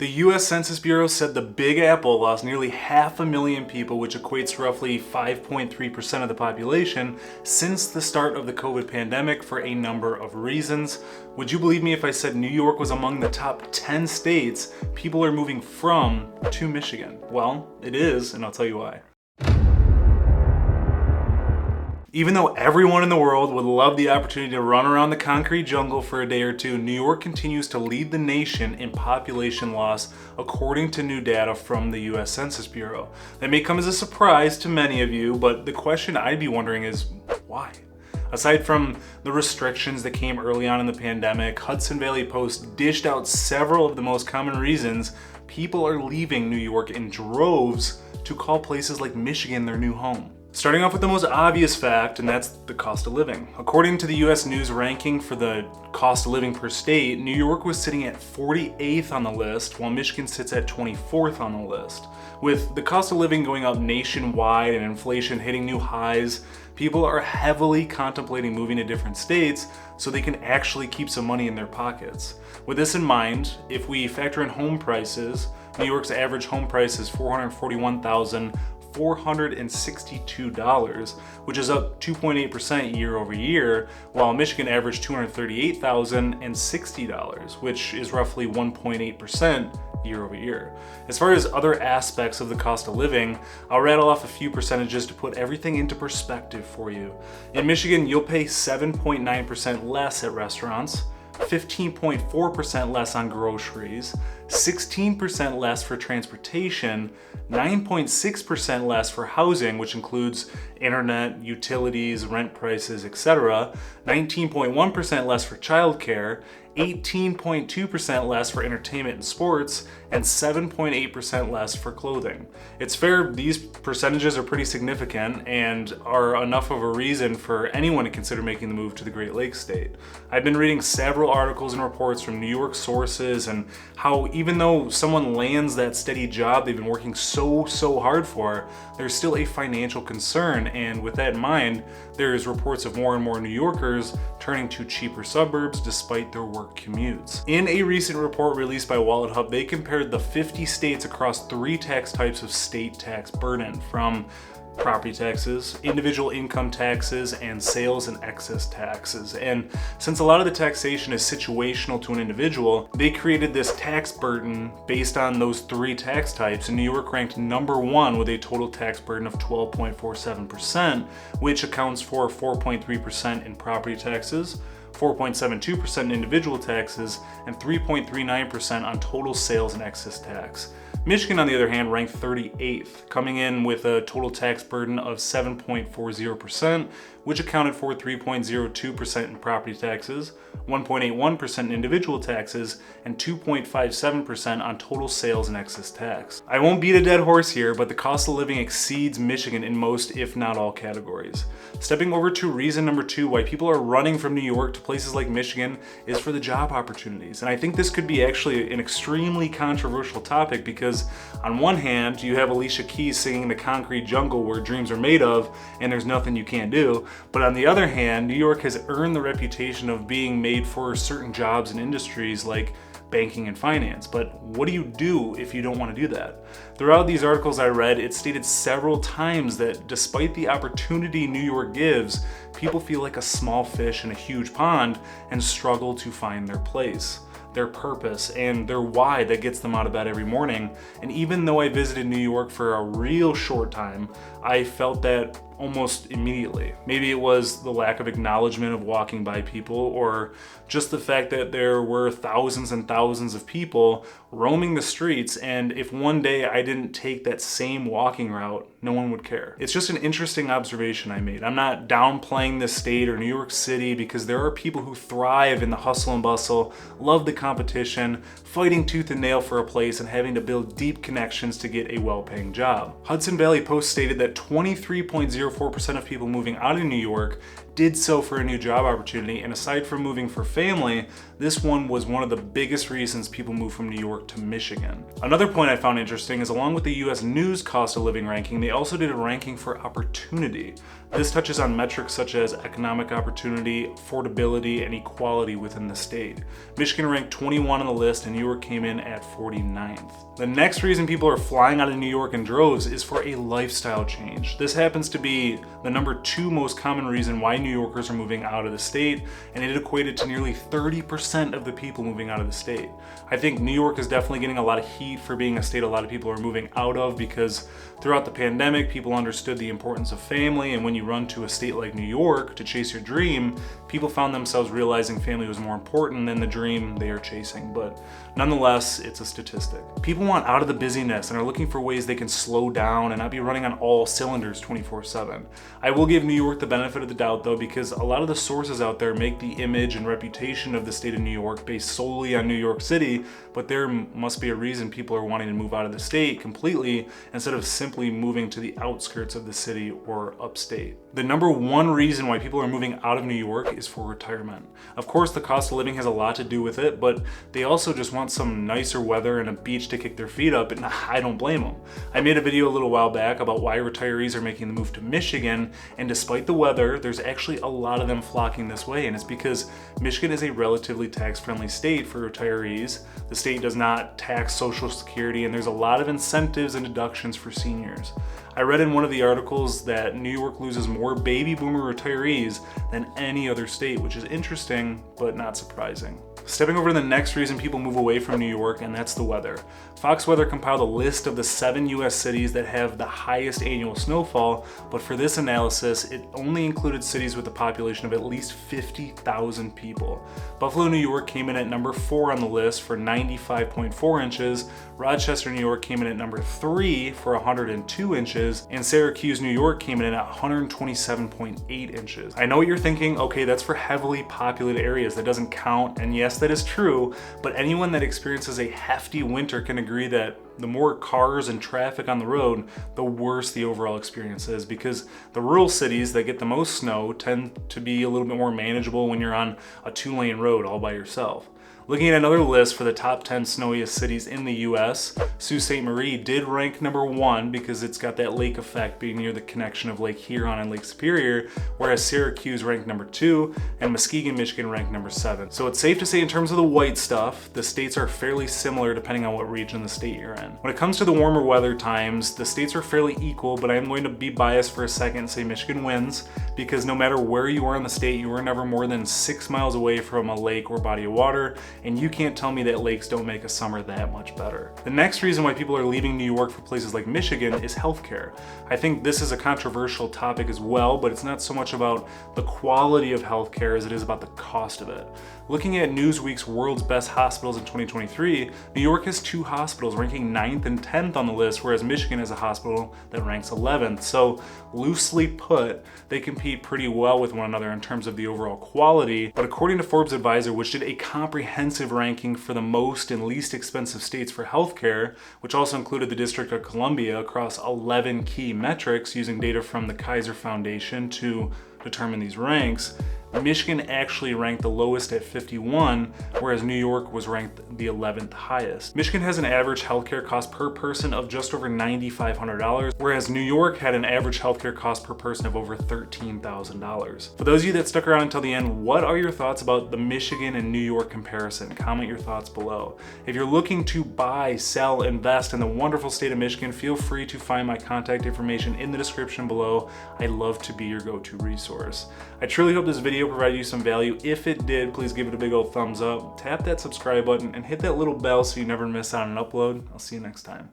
The U.S Census Bureau said the Big Apple lost nearly 500,000 people, which equates to roughly 5.3% of the population, since the start of the COVID pandemic for a number of reasons. Would you believe me if I said New York was among the top 10 states people are moving from to Michigan? Well, it is, and I'll tell you why. Even though everyone in the world would love the opportunity to run around the concrete jungle for a day or two, New York continues to lead the nation in population loss, according to new data from the U.S Census Bureau. That may come as a surprise to many of you, but the question I'd be wondering is, why? Aside from the restrictions that came early on in the pandemic, Hudson Valley Post dished out several of the most common reasons people are leaving New York in droves to call places like Michigan their new home. Starting off with the most obvious fact, and that's the cost of living. According to the U.S. News ranking for the cost of living per state, New York was sitting at 48th on the list, while Michigan sits at 24th on the list. With the cost of living going up nationwide and inflation hitting new highs, people are heavily contemplating moving to different states so they can actually keep some money in their pockets. With this in mind, if we factor in home prices, New York's average home price is $461,462, which is up 2.8% year over year, while Michigan averaged $238,060, which is roughly 1.8% year over year. As far as other aspects of the cost of living, I'll rattle off a few percentages to put everything into perspective for you. In Michigan, you'll pay 7.9% less at restaurants, 15.4% less on groceries, 16% less for transportation, 9.6% less for housing, which includes internet, utilities, rent prices, etc., 19.1% less for childcare, 18.2% less for entertainment and sports, and 7.8% less for clothing. It's fair these percentages are pretty significant and are enough of a reason for anyone to consider making the move to the Great Lakes state. I've been reading several articles and reports from New York sources and how even though someone lands that steady job they've been working so hard for, there's still a financial concern, and with that in mind, there's reports of more and more New Yorkers turning to cheaper suburbs despite their work commutes. In a recent report released by Wallet Hub, they compared the 50 states across 3 tax types of state tax burden, from property taxes, individual income taxes, and sales and excess taxes. And since a lot of the taxation is situational to an individual, they created this tax burden based on those 3 tax types, and New York ranked number 1 with a total tax burden of 12.47%, which accounts for 4.3% in property taxes, 4.72% in individual taxes, and 3.39% on total sales and excess tax. Michigan, on the other hand, ranked 38th, coming in with a total tax burden of 7.40%, which accounted for 3.02% in property taxes, 1.81% in individual taxes, and 2.57% on total sales and excess tax. I won't beat a dead horse here, but the cost of living exceeds Michigan in most, if not all, categories. Stepping over to reason number 2 why people are running from New York to places like Michigan is for the job opportunities. And I think this could be actually an extremely controversial topic because on one hand, you have Alicia Keys singing The Concrete Jungle Where Dreams Are Made Of, and there's nothing you can't do. But on the other hand, New York has earned the reputation of being made for certain jobs and industries like banking and finance. But what do you do if you don't want to do that? Throughout these articles I read, it stated several times that despite the opportunity New York gives, people feel like a small fish in a huge pond and struggle to find their place, their purpose, and their why that gets them out of bed every morning. And even though I visited New York for a real short time, I felt that almost immediately. Maybe it was the lack of acknowledgement of walking by people, or just the fact that there were thousands and thousands of people roaming the streets, and if one day I didn't take that same walking route, no one would care. It's just an interesting observation I made. I'm not downplaying this state or New York City, because there are people who thrive in the hustle and bustle, love the competition, fighting tooth and nail for a place, and having to build deep connections to get a well-paying job. Hudson Valley Post stated that 23.04% of people moving out of New York did so for a new job opportunity, and aside from moving for family, this one was one of the biggest reasons people moved from New York to Michigan. Another point I found interesting is along with the U.S. News cost of living ranking, they also did a ranking for opportunity. This touches on metrics such as economic opportunity, affordability, and equality within the state. Michigan ranked 21 on the list and New York came in at 49th. The next reason people are flying out of New York in droves is for a lifestyle change. This happens to be the number 2 most common reason why New Yorkers are moving out of the state, and it equated to nearly 30% of the people moving out of the state. I think New York is definitely getting a lot of heat for being a state a lot of people are moving out of because throughout the pandemic, people understood the importance of family, and when you run to a state like New York to chase your dream, people found themselves realizing family was more important than the dream they are chasing. But nonetheless, it's a statistic. People want out of the busyness and are looking for ways they can slow down and not be running on all cylinders 24/7. I will give New York the benefit of the doubt though, because a lot of the sources out there make the image and reputation of the state of New York based solely on New York City, but there must be a reason people are wanting to move out of the state completely instead of simply moving to the outskirts of the city or upstate. The number 1 reason why people are moving out of New York is for retirement. Of course, the cost of living has a lot to do with it, but they also just want some nicer weather and a beach to kick their feet up, and I don't blame them. I made a video a little while back about why retirees are making the move to Michigan, and despite the weather, there's actually a lot of them flocking this way, and it's because Michigan is a relatively tax-friendly state for retirees. The state does not tax Social Security, and there's a lot of incentives and deductions for seniors. I read in one of the articles that New York loses more baby boomer retirees than any other state, which is interesting, but not surprising. Stepping over to the next reason people move away from New York, and that's the weather. Fox Weather compiled a list of the 7 U.S. cities that have the highest annual snowfall, but for this analysis, it only included cities with a population of at least 50,000 people. Buffalo, New York came in at number 4 on the list for 95.4 inches, Rochester, New York came in at number 3 for 102 inches, and Syracuse, New York came in at 127.8 inches. I know what you're thinking, okay, that's for heavily populated areas, that doesn't count, and yes, that is true, but anyone that experiences a hefty winter can agree that the more cars and traffic on the road, the worse the overall experience is, because the rural cities that get the most snow tend to be a little bit more manageable when you're on a 2-lane road all by yourself. Looking at another list for the top 10 snowiest cities in the US, Sault Ste. Marie did rank number 1 because it's got that lake effect being near the connection of Lake Huron and Lake Superior, whereas Syracuse ranked number 2 and Muskegon, Michigan ranked number 7. So it's safe to say in terms of the white stuff, the states are fairly similar depending on what region of the state you're in. When it comes to the warmer weather times, the states are fairly equal, but I am going to be biased for a second and say Michigan wins, because no matter where you are in the state, you are never more than 6 miles away from a lake or body of water, and you can't tell me that lakes don't make a summer that much better. The next reason why people are leaving New York for places like Michigan is healthcare. I think this is a controversial topic as well, but it's not so much about the quality of healthcare as it is about the cost of it. Looking at Newsweek's World's Best Hospitals in 2023, New York has 2 hospitals ranking 9th and 10th on the list, whereas Michigan has a hospital that ranks 11th. So loosely put, they compete pretty well with one another in terms of the overall quality. But according to Forbes Advisor, which did a comprehensive ranking for the most and least expensive states for healthcare, which also included the District of Columbia across 11 key metrics using data from the Kaiser Foundation to determine these ranks, Michigan actually ranked the lowest at 51, whereas New York was ranked the 11th highest. Michigan has an average healthcare cost per person of just over $9,500, whereas New York had an average healthcare cost per person of over $13,000. For those of you that stuck around until the end, what are your thoughts about the Michigan and New York comparison? Comment your thoughts below. If you're looking to buy, sell, invest in the wonderful state of Michigan, feel free to find my contact information in the description below. I'd love to be your go-to resource. I truly hope this video provided you some value. If it did, please give it a big old thumbs up, tap that subscribe button, and hit that little bell so you never miss out on an upload. I'll see you next time.